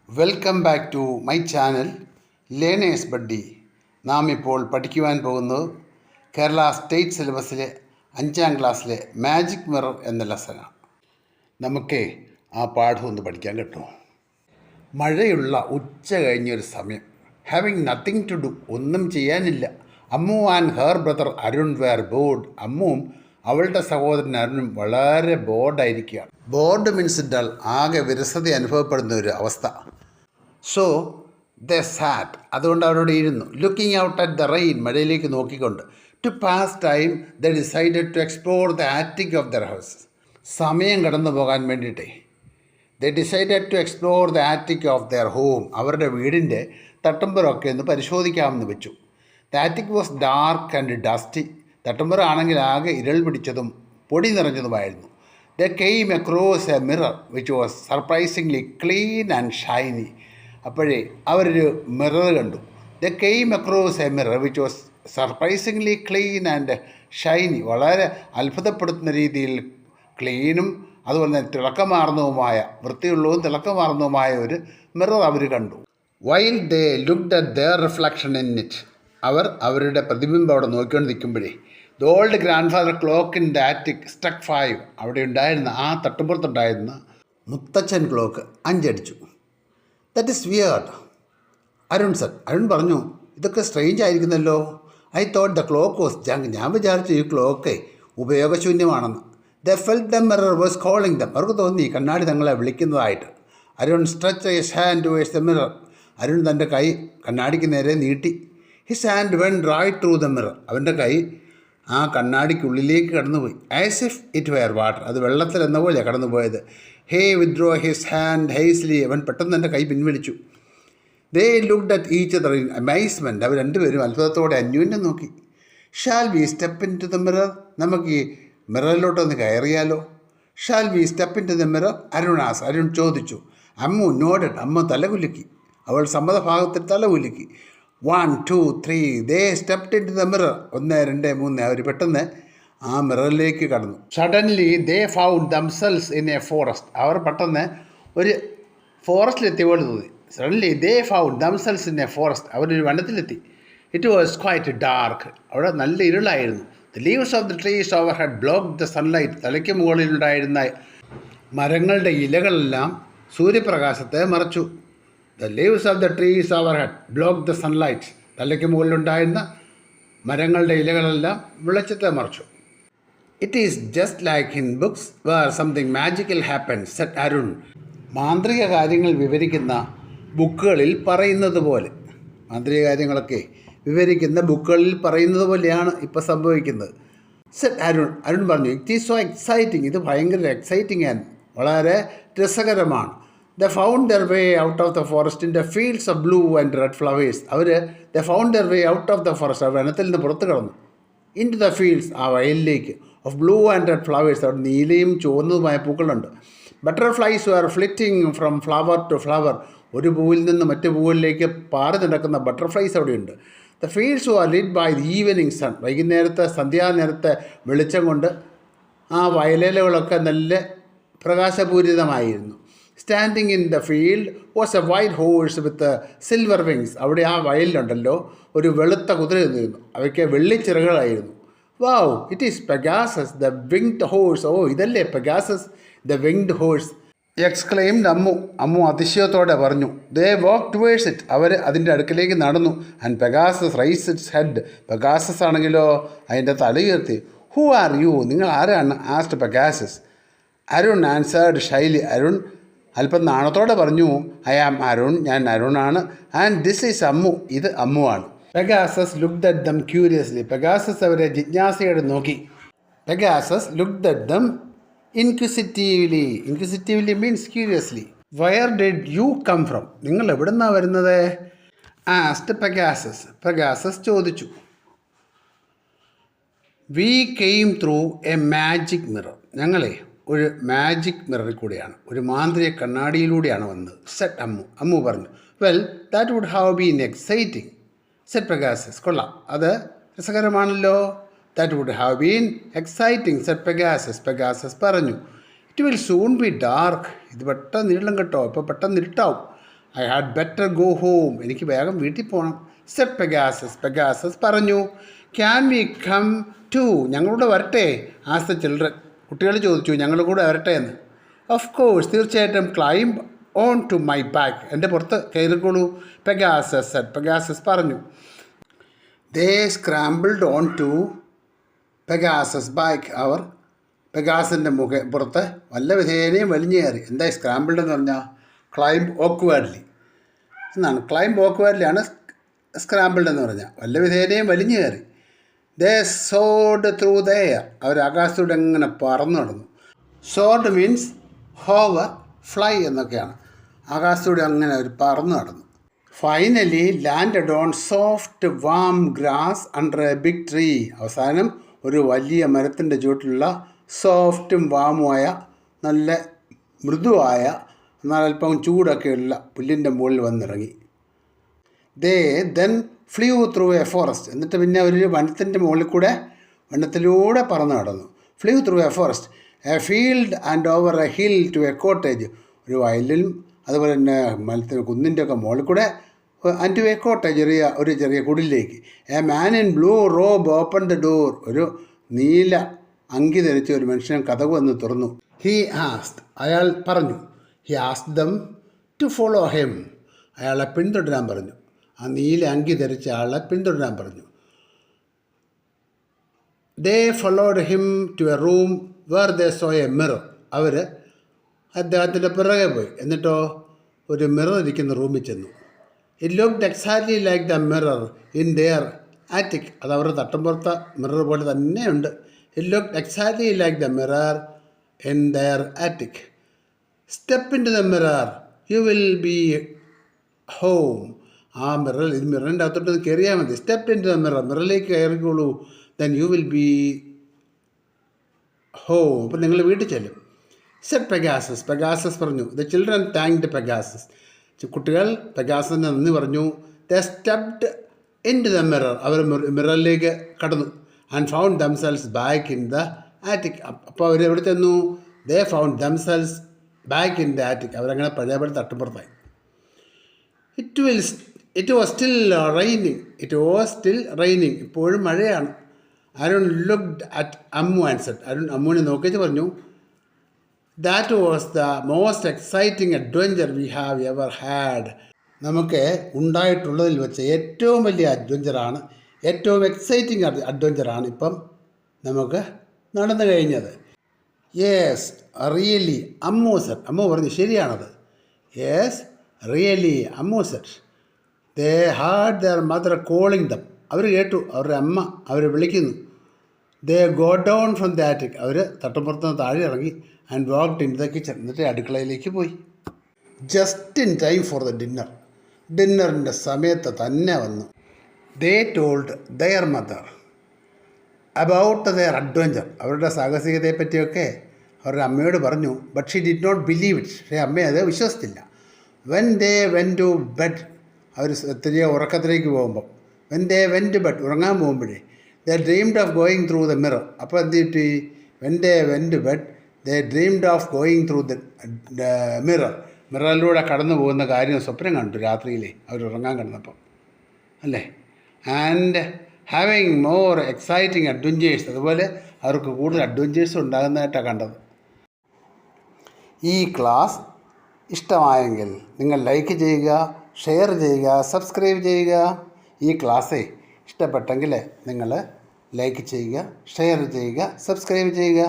Welcome back to my channel learners buddy. നാം ഇപ്പോൾ പഠിക്കുവാൻ പോകുന്നത് കേരള സ്റ്റേറ്റ് സിലബസിലെ 5ാം ക്ലാസ്സിലെ മാജിക് മിറർ എന്ന ലെസനാണ്. നമുക്ക് ആ പാഠം ഒന്ന് പഠിക്കാൻ കേട്ടോ. മഴയുള്ള ഉച്ച കഴിഞ്ഞൊരു സമയം. ഹാവിങ് നത്തിങ് ടു ഡു, ഒന്നും ചെയ്യാനില്ല. Ammu and her brother Arun were bored. അമ്മുവും അവളുടെ സഹോദരൻ അരുണും വളരെ ബോർഡായിരിക്കുകയാണ്. ബോർഡ് മീൻസ് ഡൾ, ആകെ വിരസത അനുഭവപ്പെടുന്ന ഒരു അവസ്ഥ. സോ ദ സാറ്റ്, അതുകൊണ്ട് അവരോട് ഇരുന്നു. Looking out at the rain, മഴയിലേക്ക് നോക്കിക്കൊണ്ട്. To pass time they decided to explore the attic of their house. സമയം കടന്നു പോകാൻ വേണ്ടിയിട്ടേ they decided to explore the attic of their home. അവരുടെ വീടിൻ്റെ തട്ടുമ്പുറമൊക്കെ ഒന്ന് പരിശോധിക്കാമെന്ന് വെച്ചു. The attic was dark and dusty. തട്ടുമ്പുറ ആണെങ്കിൽ ആകെ ഇരൾ പിടിച്ചതും പൊടി നിറഞ്ഞതുമായിരുന്നു. They came across a mirror which was surprisingly clean and shiny. അപ്പോഴേ അവരൊരു മിറർ കണ്ടു. The came across a mirror which was surprisingly clean and Shiny. വളരെ അത്ഭുതപ്പെടുത്തുന്ന രീതിയിൽ ക്ലീനും അതുപോലെ തന്നെ തിളക്കമാർന്നതുമായ, വൃത്തിയുള്ളതും തിളക്കമാർന്നതുമായ ഒരു മിറർ അവർ കണ്ടു. While they looked at their reflection in it. അവർ അവരുടെ പ്രതിബിംബം അവിടെ നോക്കിക്കൊണ്ട് നിൽക്കുമ്പോഴേ the old grandfather clock in the attic struck 5. അവിടെ ഉണ്ടായിരുന്ന ആ തട്ടുപുറത്തുണ്ടായിരുന്ന മുത്തച്ഛൻ ക്ലോക്ക് 5 അടിച്ചു. That is weird, Arun said. Arun പറഞ്ഞു, ഇതൊക്കെ സ്ട്രെയിഞ്ച് ആയിരിക്കുന്നല്ലോ. I thought the clock was junk. ഞാൻ വിചാരിച്ചു ഈ ക്ലോക്ക് ഉപയോഗശൂന്യമാണെന്ന്. They felt the mirror was calling them. അവർക്ക് തോന്നി കണ്ണാടി തങ്ങളെ വിളിക്കുന്നതായിട്ട്. Arun stretch his hand towards the mirror. Arun തൻ്റെ കൈ കണ്ണാടിക്ക് നേരെ നീട്ടി. His hand went right through the mirror. അവൻ്റെ കൈ ആ കണ്ണാടിക്കുള്ളിലേക്ക് കടന്നുപോയി. As if it were water. അത് വെള്ളത്തിൽ എന്ന പോലെ കടന്നുപോയത്. He withdrew his hand hastily. അവൻ പെട്ടെന്ന് എൻ്റെ കൈ പിൻവലിച്ചു. They looked at each other in amazement. അവർ രണ്ടുപേരും അത്ഭുതത്തോടെ അന്യോന്യം നോക്കി. Shall we step in to the mirror. നമുക്ക് ഈ മിററിലോട്ടൊന്ന് കയറിയാലോ? Shall we step in to the mirror? അരുണാസ്. അരുൺ ചോദിച്ചു. അമ്മു നോഡഡ്. അമ്മ തലകുലുക്കി. അവൾ സമ്മതഭാഗത്തിൽ തലകുലുക്കി. 1 2 3 they stepped in to the mirror. 1 2 3 അവർ പെട്ടെന്ന് ആ മിററിലേക്ക് കടന്നു. Suddenly they found themselves in a forest. അവർ പെട്ടെന്ന് ഒരു ഫോറസ്റ്റിലെത്തിയ പോലെ തോന്നി. Suddenly they found themselves in a forest. അവരൊരു വനത്തിലെത്തി. It was quite dark. അവിടെ നല്ല ഇരുളായിരുന്നു. The leaves of the trees overhead block the sunlight. തലയ്ക്ക് മുകളിലുണ്ടായിരുന്ന മരങ്ങളുടെ ഇലകളെല്ലാം സൂര്യപ്രകാശത്തെ മറച്ചു. The leaves of the trees overhead block the sunlight. തലയ്ക്ക് മുകളിലുണ്ടായിരുന്ന മരങ്ങളുടെ ഇലകളെല്ലാം വെളിച്ചത്തെ മറച്ചു. It is just like in books where something magical happens said Arun. മാന്ത്രിക കാര്യങ്ങൾ വിവരിക്കുന്ന ബുക്കുകളിൽ പറയുന്നത് പോലെ, മാന്ത്രിക കാര്യങ്ങളൊക്കെ വിവരിക്കുന്ന ബുക്കുകളിൽ പറയുന്നത് പോലെയാണ് ഇപ്പോൾ സംഭവിക്കുന്നത്. സെറ്റ് അരുൺ. അരുൺ പറഞ്ഞു, ഇറ്റ് ഈസ് സോ എക്സൈറ്റിംഗ്. ഇത് ഭയങ്കര എക്സൈറ്റിംഗ് ആണ്, വളരെ രസകരമാണ്. They found their way out of the forest in the fields of blue and red flowers. അവർ they found their way out of the forest, വനത്തിൽ നിന്ന് പുറത്ത് കടന്നു. ഇൻ ടു ദ ഫീൽഡ്സ്, ആ വയലിലേക്ക്. Of blue and red flowers, അവിടെ നീലയും ചുവന്നതുമായ പൂക്കളുണ്ട്. Butterflies are flitting from flower to flower. ഒരു പൂവിൽ നിന്ന് മറ്റു പൂവിലേക്ക് പാറി നടക്കുന്ന ബട്ടർഫ്ലൈസ് അവിടെയുണ്ട്. The fields are lit by the evening sun. വൈകുന്നേരത്തെ സന്ധ്യാനേരത്തെ വെളിച്ചം കൊണ്ട് ആ വയലേലകളൊക്കെ നല്ല പ്രകാശപൂരിതമായിരുന്നു. Standing in the field was a white horse with silver wings. അവിടെ ആ വയലിലുണ്ടല്ലോ ഒരു വെളുത്ത കുതിര നിന്നിരുന്നു. അവയ്ക്ക് വെള്ളിച്ചിറകളായിരുന്നു. Wow, it is Pegasus the winged horse. ഓ, ഇതല്ലേ Pegasus the winged horse exclaimed Ammu. Ammu അതിശയത്തോടെ പറഞ്ഞു. They walk towards it. അവർ അതിൻ്റെ അടുക്കിലേക്ക് നടന്നു. And Pegasus rise its head. Pegasus ആണെങ്കിലോ അതിൻ്റെ തല ഉയർത്തി. Who are you? നിങ്ങൾ ആരാണ്? Asked Pegasus. Arun answered shyly. Arun അല്പം നാണത്തോടെ പറഞ്ഞു, ഐ ആം അരുൺ. ഞാൻ അരുണാണ്. And this is Ammu. ഇത് അമ്മുവാണ്. Pegasus looked at them curiously. Pegasus അവരെ ജിജ്ഞാസയോടെ നോക്കി. Pegasus looked at them inquisitively. Inquisitively means curiously. Where did you come from? നിങ്ങൾ എവിടെ നിന്നാണ് വരുന്നത്? Asked Pegasus. പെഗാസസ് ചോദിച്ചു. We came through a magic mirror. ഞങ്ങളെ ഒരു മാജിക് മിററിൽ കൂടെയാണ്, ഒരു മാന്ത്രിക കണ്ണാടിയിലൂടെയാണ് വന്നത്. സെറ്റ് അമ്മു. അമ്മു പറഞ്ഞു. Well, that would have been exciting said Pegasus. കൊള്ളാം, അത് രസകരമാണല്ലോ. That would have been exciting said Pegasus. Pegasus പറഞ്ഞു. It will soon be dark. ഇത് പെട്ടെന്ന് ഇരുളും കേട്ടോ, ഇപ്പോൾ പെട്ടെന്ന് ഇരുട്ടാവും. I had better go home. എനിക്ക് വേഗം വീട്ടിൽ പോകണം. Said Pegasus. പെഗാസസ് പറഞ്ഞു, ക്യാൻ വി കം ടു? ഞങ്ങളുടെ വരട്ടെ? ആസ് ദ ചിൽഡ്രൻ. കുട്ടികൾ ചോദിച്ചു, ഞങ്ങളുടെ കൂടെ വരട്ടെ എന്ന്. ഓഫ് കോഴ്സ്, തീർച്ചയായിട്ടും. Climb on to my back. എൻ്റെ പുറത്ത് കയറിക്കോളൂ. Pegasus said. പെഗാസസ് പറഞ്ഞു. They scrambled on to Pegasus back. അവർ പെഗാസിൻ്റെ പുറത്ത് വല്ല വിധേനയും വലിഞ്ഞു കയറി. എന്താ സ്ക്രാമ്പിൾഡ് എന്ന് പറഞ്ഞാൽ? ക്ലൈംബ് ഓക്വേർഡ്ലി എന്നാണ്. ക്ലൈംബ് ഓക്വേർഡ്ലിയാണ് സ്ക്രാമ്പിൾഡ് എന്ന് പറഞ്ഞാൽ. വല്ല വിധേനയും വലിഞ്ഞു കയറി. ദേ സോർഡ് ത്രൂ ദ എയർ. അവർ ആകാശത്തൂടെ എങ്ങനെ പറന്നു നടന്നു. സോർഡ് മീൻസ് ഹോവർ, ഫ്ലൈ എന്നൊക്കെയാണ്. ആകാശത്തൂടെ അങ്ങനെ അവർ പറന്നു നടന്നു. Finally landed on soft warm grass under a big tree. അവസാനം ഒരു വലിയ മരത്തിൻ്റെ ചുവട്ടിലുള്ള സോഫ്റ്റും വാമുമായ നല്ല മൃദുവായ എന്നാൽ അല്പം ചൂടൊക്കെയുള്ള പുല്ലിൻ്റെ മുകളിൽ വന്നിറങ്ങി. They then flew through a forest. എന്നിട്ട് പിന്നെ അവർ വനത്തിലൂടെ പറന്നു നടന്നു. Flew through a forest, a field and over a hill to a cottage. ഒരു വയലിലും അതുപോലെ തന്നെ കുന്നിൻ്റെ ഒക്കെ മുകളിൽ കൂടെ ആൻഡ് ടു എ കോട്ടേജ്, ഒരു ചെറിയ കുടിലേക്ക്. A man in blue robe open the door. ഒരു നീല അങ്കി ധരിച്ച ഒരു മനുഷ്യൻ കതക് വന്ന് തുറന്നു. He asked. അയാൾ പറഞ്ഞു. He asked them to follow him. അയാളെ പിന്തുടരാൻ പറഞ്ഞു. ആ നീല അങ്കി ധരിച്ച ആളെ പിന്തുടരാൻ പറഞ്ഞു. They followed him to a room where they saw a mirror. അവർ അദ്ദേഹത്തിൻ്റെ പിറകെ പോയി. എന്നിട്ടോ ഒരു മിറർ ഇരിക്കുന്ന റൂമിൽ ചെന്നു. It looked exactly like the mirror in their attic. അത് അവരുടെ തട്ടുമ്പുറത്തെ മിറർ പോലെ തന്നെയുണ്ട്. It looked exactly like the mirror in their attic. Step in to the mirror, you will be home. ആ മിററിൻ്റെ അകത്തോട്ട് കയറിയാൽ മതി. Step in to the mirror, മിററിലേക്ക് കയറിക്കോളൂ. Then you will be home. അപ്പം നിങ്ങൾ വീട്ടിൽ ചെല്ലും. Said Pegasus. പെഗാസസ് പറഞ്ഞു. The children thanked Pegasus. കുട്ടികൾ പെഗാസസിന് നന്ദി പറഞ്ഞു. The stepped in to the mirror. അവർ മിററിലേക്ക് കടന്നു. And found themselves back in the attic. അപ്പോൾ അവർ എവിടെ ചെന്നു? They found themselves back in the attic. അവരങ്ങനെ പഴയപടി തട്ടുപുറത്തായി. It was still raining. ഇപ്പോഴും മഴയാണ്. Arun looked at Ammu and said. Arun അമ്മുവിനെ നോക്കിച്ച് പറഞ്ഞു, that was the most exciting adventure we have ever had. നമുക്ക് ഉണ്ടായിട്ടുള്ളതിൽ വെച്ച് ഏറ്റവും വലിയ അഡ്വഞ്ചറാണ്, ഏറ്റവും എക്സൈറ്റിംഗ് അഡ്വഞ്ചറാണ് ഇപ്പം നമുക്ക് നടന്നു കഴിഞ്ഞത്. Yes really Ammu said. Ammu പറഞ്ഞു, ശരിയാണത്. Yes really Ammu said. They had their mother calling them. അവർ കേട്ടു അവരുടെ അമ്മ അവരെ വിളിക്കുന്നു. They go down from the attic. അവർ തട്ടുപുറത്തുനിന്ന് താഴെ ഇറങ്ങി. And walked in the kitchen. എന്നിട്ട് അടുക്കളയിലേക്ക് പോയി. Just in time for the dinner. ഡിന്നറിൻ്റെ സമയത്ത് തന്നെ വന്നു. They told their mother about their adventure. അവരുടെ സാഹസികതയെ പറ്റിയൊക്കെ അവരുടെ അമ്മയോട് പറഞ്ഞു. But she did not believe it. പക്ഷേ അമ്മ അത് വിശ്വസിച്ചില്ല. When they went to bed. അവർ തിരികെ ഉറക്കത്തിലേക്ക് പോകുമ്പം, when they went to bed, ഉറങ്ങാൻ പോകുമ്പോഴേ, they dreamed of going through the mirror. അപ്പോൾ എന്ത് കിട്ടി? When they went to bed they dreamed of going through the mirror. മിററിലൂടെ കടന്നു പോകുന്ന കാര്യം സ്വപ്നം കണ്ടു രാത്രിയിലെ അവർ ഉറങ്ങാൻ കിടന്നപ്പം, അല്ലേ? And having more exciting adventures. അതുപോലെ അവർക്ക് കൂടുതൽ അഡ്വഞ്ചേഴ്സ് ഉണ്ടാകുന്നതായിട്ടാണ് കണ്ടത്. ഈ ക്ലാസ് ഇഷ്ടമായെങ്കിൽ നിങ്ങൾ ലൈക്ക് ചെയ്യുക, ഷെയർ ചെയ്യുക, സബ്സ്ക്രൈബ് ചെയ്യുക. ഈ ക്ലാസ്സേ ഇഷ്ടപ്പെട്ടെങ്കിൽ നിങ്ങൾ ലൈക്ക് ചെയ്യുക, ഷെയർ ചെയ്യുക, സബ്സ്ക്രൈബ് ചെയ്യുക.